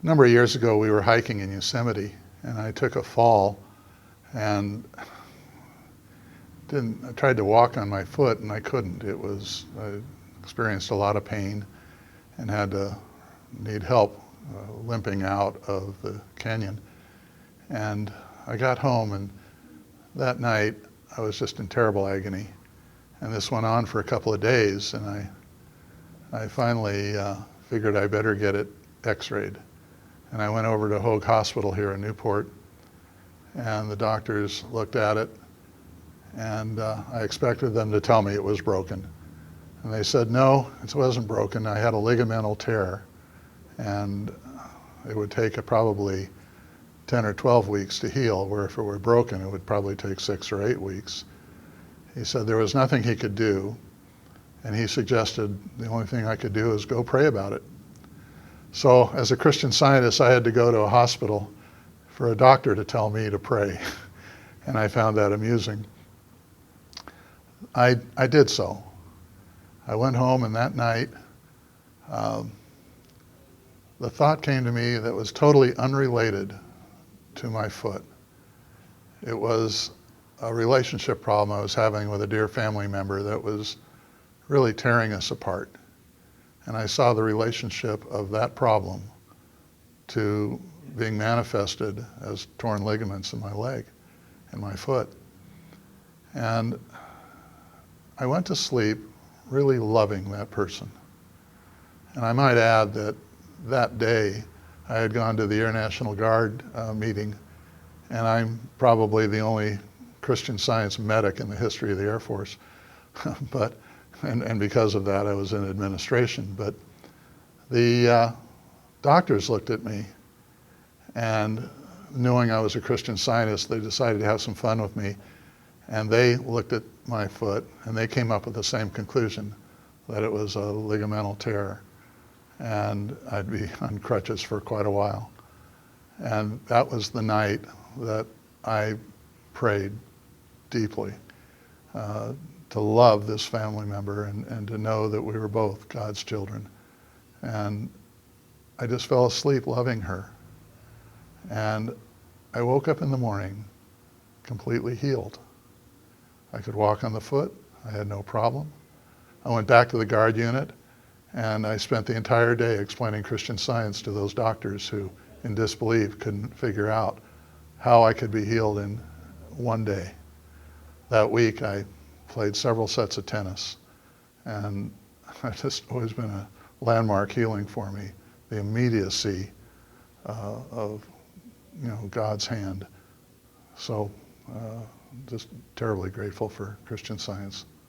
A number of years ago, we were hiking in Yosemite, and I took a fall and I tried to walk on my foot, and I couldn't. I experienced a lot of pain and had to need help limping out of the canyon. And I got home, and that night I was just in terrible agony. And this went on for a couple of days, and I finally figured I better get it x-rayed. And I went over to Hoag Hospital here in Newport, and the doctors looked at it, and I expected them to tell me it was broken. And they said, no, it wasn't broken. I had a ligamental tear, and it would take probably 10 or 12 weeks to heal, where if it were broken, it would probably take 6 or 8 weeks. He said there was nothing he could do, and he suggested the only thing I could do is go pray about it. So as a Christian Scientist, I had to go to a hospital for a doctor to tell me to pray, and I found that amusing. I did so. I went home, and that night, the thought came to me that was totally unrelated to my foot. It was a relationship problem I was having with a dear family member that was really tearing us apart. And I saw the relationship of that problem to being manifested as torn ligaments in my leg and my foot. And I went to sleep really loving that person. And I might add that that day I had gone to the Air National Guard meeting, and I'm probably the only Christian Science medic in the history of the Air Force. And because of that, I was in administration. But the doctors looked at me, and knowing I was a Christian Scientist, they decided to have some fun with me. And they looked at my foot, and they came up with the same conclusion, that it was a ligamental tear, and I'd be on crutches for quite a while. And that was the night that I prayed deeply to love this family member and to know that we were both God's children. And I just fell asleep loving her. And I woke up in the morning completely healed. I could walk on the foot. I had no problem. I went back to the guard unit, and I spent the entire day explaining Christian Science to those doctors who, in disbelief, couldn't figure out how I could be healed in one day. That week, I played several sets of tennis, and it's just always been a landmark healing for me, the immediacy of God's hand. So just terribly grateful for Christian Science.